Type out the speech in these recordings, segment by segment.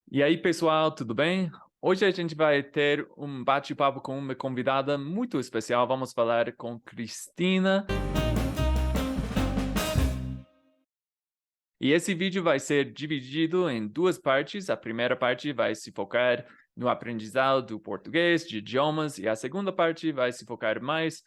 E aí, pessoal, tudo bem? Hoje a gente vai ter um bate-papo com uma convidada muito especial. Vamos falar com Cristina. E esse vídeo vai ser dividido em duas partes. A primeira parte vai se focar no aprendizado do português, de idiomas, e a segunda parte vai se focar mais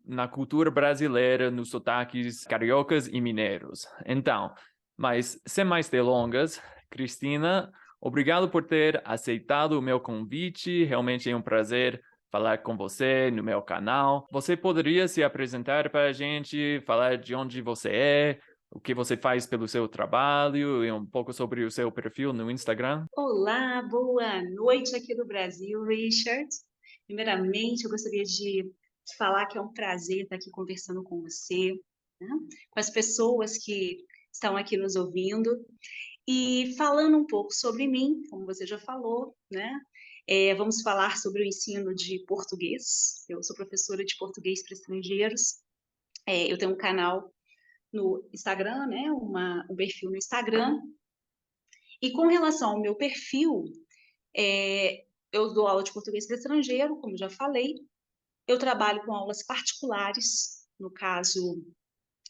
na cultura brasileira, nos sotaques cariocas e mineiros. Então, mas sem mais delongas, Cristina, obrigado por ter aceitado o meu convite. Realmente é um prazer falar com você no meu canal. Você poderia se apresentar para a gente, falar de onde você é, o que você faz pelo seu trabalho e um pouco sobre o seu perfil no Instagram? Olá, boa noite aqui do Brasil, Richard. Primeiramente, eu gostaria de te falar que é um prazer estar aqui conversando com você, né? Com as pessoas que estão aqui nos ouvindo e falando um pouco sobre mim, como você já falou, né? Vamos falar sobre o ensino de português. Eu sou professora de português para estrangeiros. Eu tenho um canal no Instagram, né? Um perfil no Instagram. E com relação ao meu perfil, eu dou aula de português para estrangeiro, como já falei. Eu trabalho com aulas particulares, no caso,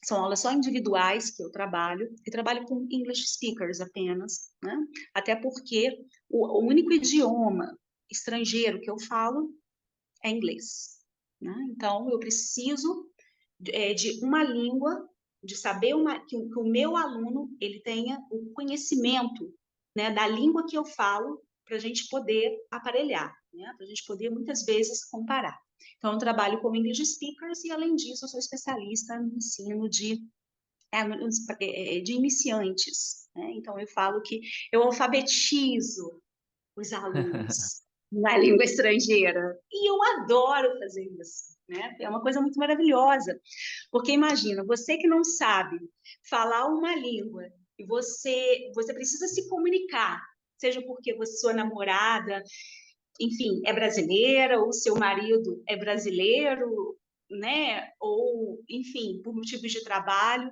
são aulas só individuais que eu trabalho, e trabalho com English speakers apenas, né? Até porque o único idioma estrangeiro que eu falo é inglês, né? Então, eu preciso de uma língua, de saber que o meu aluno ele tenha o conhecimento, né, da língua que eu falo para a gente poder aparelhar, né, para a gente poder muitas vezes comparar. Então, eu trabalho como English Speakers e, além disso, eu sou especialista no ensino de iniciantes, né? Então, eu falo que eu alfabetizo os alunos na língua estrangeira. E eu adoro fazer isso, né? É uma coisa muito maravilhosa. Porque imagina, você que não sabe falar uma língua e você precisa se comunicar, seja porque sua namorada, enfim, é brasileira, ou seu marido é brasileiro, né? Ou, enfim, por motivos de trabalho,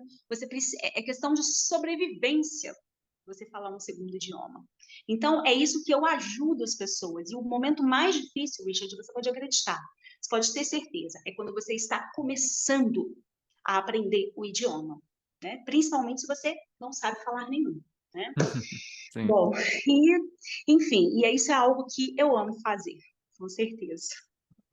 é questão de sobrevivência você falar um segundo idioma. Então, é isso que eu ajudo as pessoas. E o momento mais difícil, Richard, você pode acreditar, você pode ter certeza, é quando você está começando a aprender o idioma, né? Principalmente se você não sabe falar nenhum, né? Sim. Bom, enfim, isso é algo que eu amo fazer, com certeza.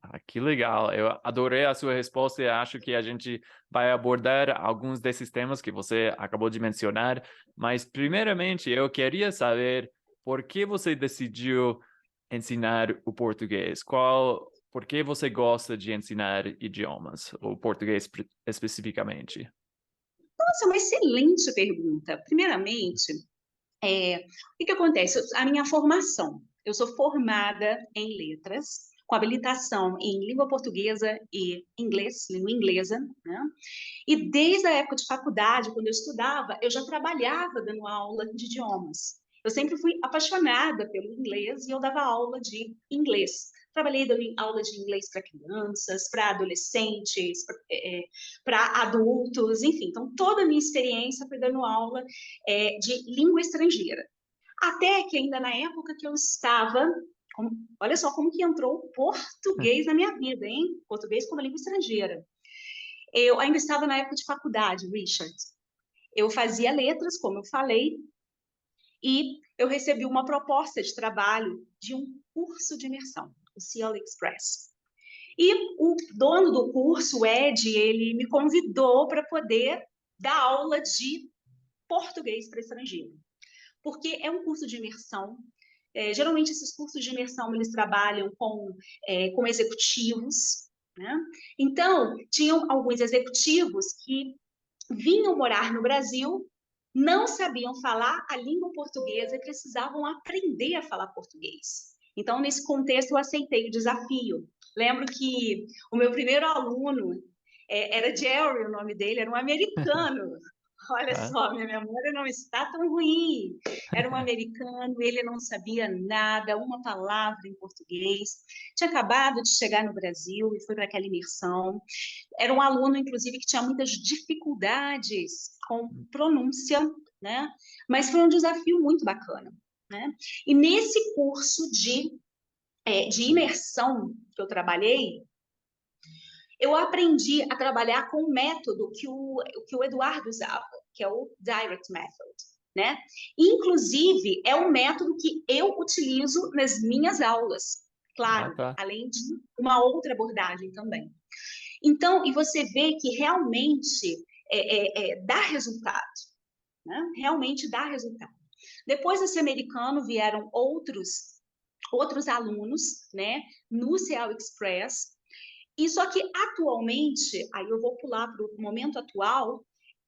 Ah, que legal. Eu adorei a sua resposta e acho que a gente vai abordar alguns desses temas que você acabou de mencionar. Mas, primeiramente, eu queria saber por que você decidiu ensinar o português? Por que você gosta de ensinar idiomas, o português especificamente? Nossa, uma excelente pergunta. Primeiramente, o que acontece? A minha formação, eu sou formada em letras, com habilitação em língua portuguesa e inglês, língua inglesa, né? E desde a época de faculdade, quando eu estudava, eu já trabalhava dando aula de idiomas. Eu sempre fui apaixonada pelo inglês e eu dava aula de inglês. Trabalhei dando aula de inglês para crianças, para adolescentes, para adultos, enfim. Então, toda a minha experiência foi dando aula de língua estrangeira. Até que ainda na época que eu estava, olha só como que entrou o português na minha vida, hein? Português como língua estrangeira. Eu ainda estava na época de faculdade, Richard. Eu fazia letras, como eu falei, e eu recebi uma proposta de trabalho de um curso de imersão, o CL Express. E o dono do curso, o Ed, ele me convidou para poder dar aula de português para estrangeiro. Porque é um curso de imersão. Geralmente, esses cursos de imersão, eles trabalham com executivos, né? Então, tinham alguns executivos que vinham morar no Brasil, não sabiam falar a língua portuguesa e precisavam aprender a falar português. Então, nesse contexto, eu aceitei o desafio. Lembro que o meu primeiro aluno era Jerry, o nome dele, era um americano. Olha Ah, só, minha memória não está tão ruim. Era um americano, ele não sabia nada, uma palavra em português. Tinha acabado de chegar no Brasil e foi para aquela imersão. Era um aluno, inclusive, que tinha muitas dificuldades com pronúncia, né? Mas foi um desafio muito bacana. né? E nesse curso de imersão que eu trabalhei, eu aprendi a trabalhar com um método que o Eduardo usava, que é o Direct Method, né? Inclusive, é um método que eu utilizo nas minhas aulas, Ah, claro, tá. além de uma outra abordagem também. Então, e você vê que realmente dá resultado, né? Realmente dá resultado. Depois desse americano vieram outros alunos, né, no CL Express. E só que atualmente, aí eu vou pular para o momento atual.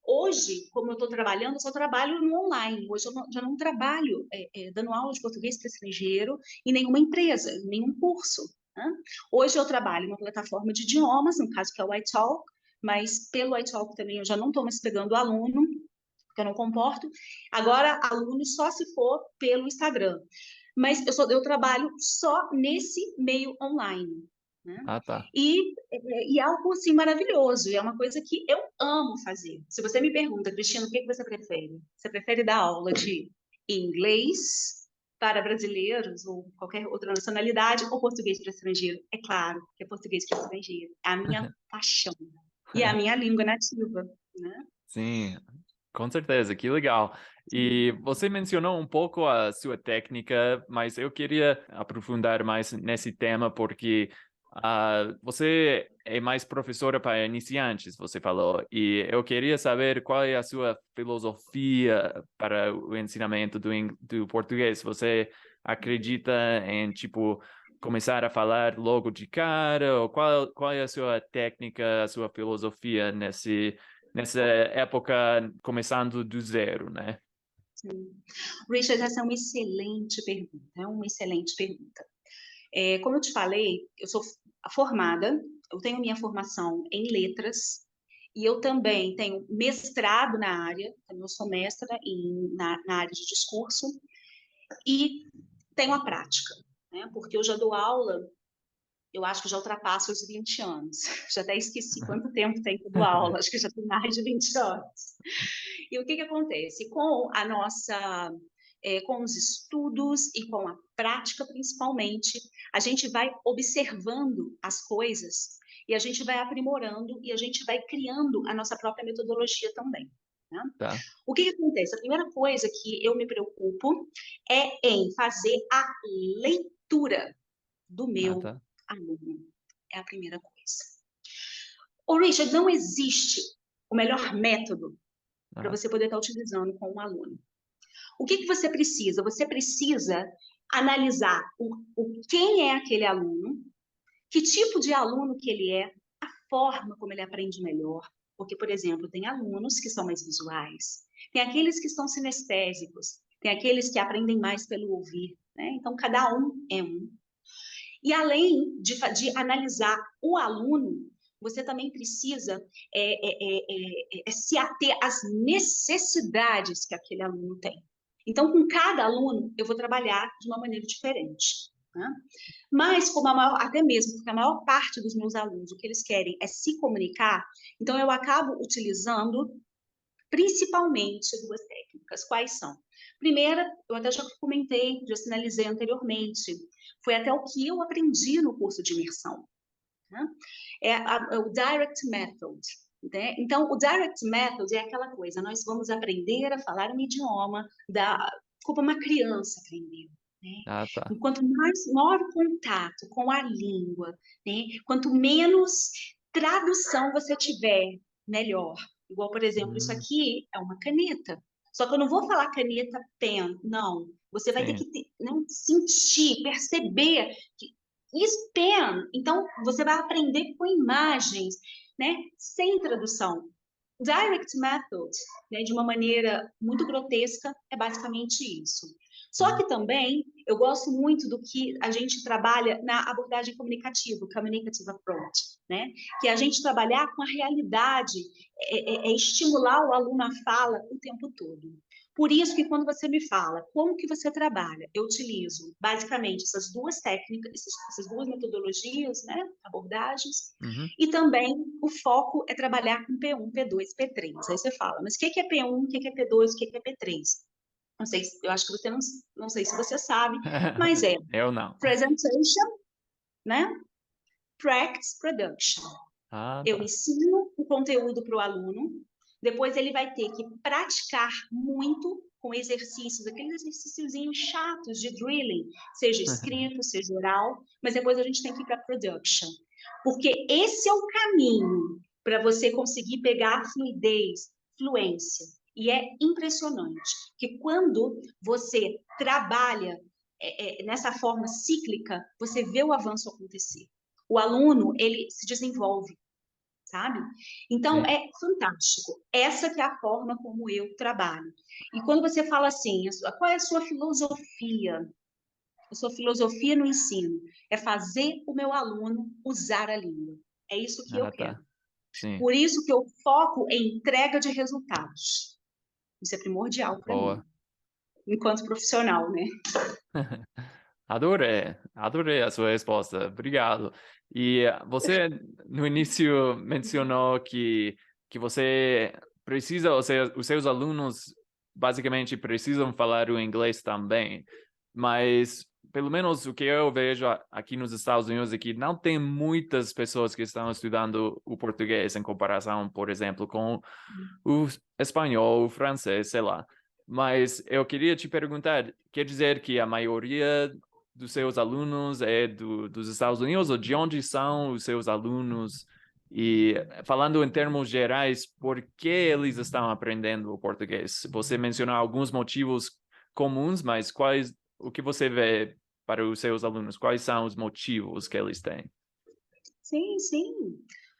Hoje, como eu estou trabalhando, eu só trabalho no online. Hoje eu já não trabalho dando aula de português para estrangeiro em nenhuma empresa, em nenhum curso, né? Hoje eu trabalho numa plataforma de idiomas, no caso que é o iTalk, mas pelo iTalk também eu já não estou mais pegando aluno, porque eu não comporto. Agora, aluno só se for pelo Instagram. Mas eu trabalho só nesse meio online, né? Ah, tá. E é algo assim maravilhoso, e é uma coisa que eu amo fazer. Se você me pergunta, Cristina, o que você prefere? Você prefere dar aula de inglês para brasileiros ou qualquer outra nacionalidade ou português para estrangeiro? É claro que é português para estrangeiro. É a minha paixão e é a minha língua nativa, né? Sim, com certeza, que legal. E você mencionou um pouco a sua técnica, mas eu queria aprofundar mais nesse tema porque você é mais professora para iniciantes, você falou, e eu queria saber qual é a sua filosofia para o ensinamento do português. Você acredita em, tipo, começar a falar logo de cara, ou qual é a sua técnica, a sua filosofia nessa época, começando do zero, né? Sim. Richard, essa é uma excelente pergunta, é uma excelente pergunta. Como eu te falei, eu sou formada, eu tenho minha formação em letras, e eu também tenho mestrado na área, eu sou mestra na área de discurso, e tenho a prática, né? Porque eu já dou aula, eu acho que já ultrapasso os 20 anos, já até esqueci quanto tempo tem que eu dou aula, acho que já tem mais de 20 anos. E o que acontece? Com os estudos e com a prática, principalmente, a gente vai observando as coisas e a gente vai aprimorando e a gente vai criando a nossa própria metodologia também, né? Tá. O que acontece? A primeira coisa que eu me preocupo é em fazer a leitura do Ah, meu tá. aluno. É a primeira coisa. Ô, Richard, não existe o melhor método para Ah, você poder estar utilizando com um aluno. O que você precisa? Você precisa analisar quem é aquele aluno, que tipo de aluno que ele é, a forma como ele aprende melhor. Porque, por exemplo, tem alunos que são mais visuais, tem aqueles que são sinestésicos, tem aqueles que aprendem mais pelo ouvir, né? Então, cada um é um. E além de analisar o aluno, você também precisa se ater às necessidades que aquele aluno tem. Então, com cada aluno, eu vou trabalhar de uma maneira diferente, né? Mas, até mesmo porque a maior parte dos meus alunos, o que eles querem é se comunicar, então eu acabo utilizando principalmente duas técnicas. Quais são? Primeira, eu até já comentei, já sinalizei anteriormente, foi até o que eu aprendi no curso de imersão, né? É o Direct Method, né? Então, o Direct Method é aquela coisa, nós vamos aprender a falar um idioma como uma criança aprendeu, né? ah, tá. Quanto maior o contato com a língua, né? Quanto menos tradução você tiver, melhor. Igual, por exemplo, isso Hum, aqui é uma caneta. Só que eu não vou falar caneta pen, não. Você vai ter sim. que né, sentir, perceber que isso pen. Então, você vai aprender com imagens, né, sem tradução. Direct method, né, de uma maneira muito grotesca, é basicamente isso. Só Hum. que também eu gosto muito do que a gente trabalha na abordagem comunicativa, communicative approach, né? Que é a gente trabalhar com a realidade, estimular o aluno à fala o tempo todo. Por isso que quando você me fala como que você trabalha, eu utilizo basicamente essas duas técnicas, essas duas metodologias, né, abordagens, Uhum. e também o foco é trabalhar com P1, P2, P3. Aí você fala, mas o que é P1, o que é P2, o que é P3? eu acho que você não sei se você sabe, mas é Eu não. presentation, né? Practice, production. Ah, Eu tá. ensino o conteúdo para o aluno, depois ele vai ter que praticar muito com exercícios, aqueles exercíciozinhos chatos de drilling, seja escrito, seja oral, mas depois a gente tem que ir para production. Porque esse é o caminho para você conseguir pegar fluidez, fluência. E é impressionante que quando você trabalha nessa forma cíclica, você vê o avanço acontecer. O aluno, ele se desenvolve, sabe? Então, Sim. é fantástico. Essa que é a forma como eu trabalho. E quando você fala assim, qual é a sua filosofia? A sua filosofia no ensino é fazer o meu aluno usar a língua. É isso que eu Ah, quero. tá. Sim. Por isso que eu foco em entrega de resultados. Isso é primordial para mim, Boa. enquanto profissional, né? Adorei a sua resposta, obrigado. E você no início mencionou que você precisa, ou seja, os seus alunos basicamente precisam falar o inglês também, mas pelo menos o que eu vejo aqui nos Estados Unidos é que não tem muitas pessoas que estão estudando o português em comparação, por exemplo, com o espanhol, o francês, sei lá. Mas eu queria te perguntar, quer dizer que a maioria dos seus alunos é dos Estados Unidos, ou de onde são os seus alunos? E falando em termos gerais, por que eles estão aprendendo o português? Você mencionou alguns motivos comuns, mas o que você vê para os seus alunos? Quais são os motivos que eles têm? Sim, sim.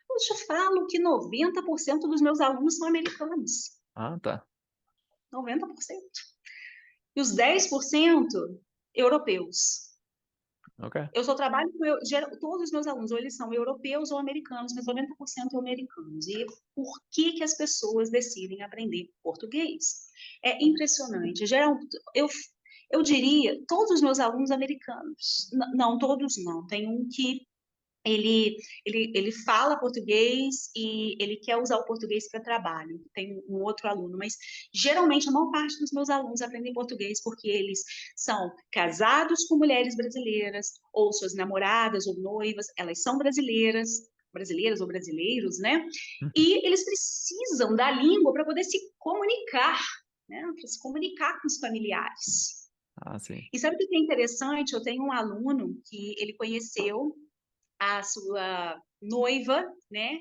Eu te falo que 90% dos meus alunos são americanos. Ah, tá. 90%. E os 10% europeus. Ok. Eu só trabalho com todos os meus alunos, ou eles são europeus ou americanos, mas 90% americanos. E por que que as pessoas decidem aprender português? É impressionante. Eu, eu diria, todos os meus alunos americanos, não, todos não, tem um que ele fala português e ele quer usar o português para trabalho. Tem um outro aluno, mas geralmente a maior parte dos meus alunos aprendem português porque eles são casados com mulheres brasileiras, ou suas namoradas ou noivas, elas são brasileiras ou brasileiros, né? E eles precisam da língua para poder se comunicar, né? Para se comunicar com os familiares. Ah, sim. E sabe o que é interessante? Eu tenho um aluno que ele conheceu a sua noiva, né?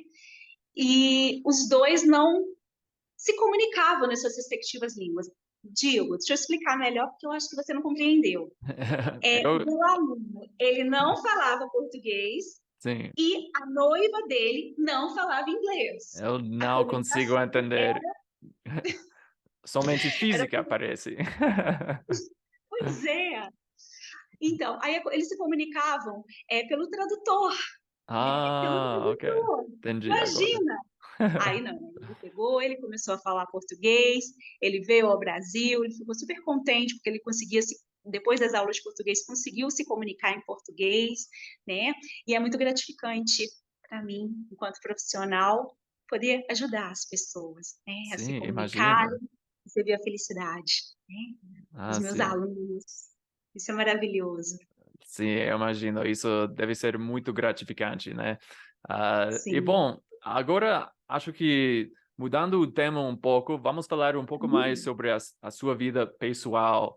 E os dois não se comunicavam nas suas respectivas línguas. Digo, deixa eu explicar melhor, porque eu acho que você não compreendeu. O Eu, meu aluno, ele não falava português sim. e a noiva dele não falava inglês. Eu A não consigo comunicação entender. Somente era... física parece. Pois é. Então, aí eles se comunicavam pelo tradutor, né? Pelo Ah, ok. tradutor. Entendi agora. Imagina! Aí não, ele pegou, ele começou a falar português, ele veio ao Brasil, ele ficou super contente porque ele conseguia depois das aulas de português, conseguiu se comunicar em português, né? E é muito gratificante para mim, enquanto profissional, poder ajudar as pessoas, né, a se Sim, comunicarem, imagino. você vê a felicidade, né, dos Ah, meus sim. alunos. Isso é maravilhoso. Sim, eu imagino. Isso deve ser muito gratificante, né? E Sim. bom, agora acho que mudando o tema um pouco, vamos falar um pouco mais sobre a sua vida pessoal.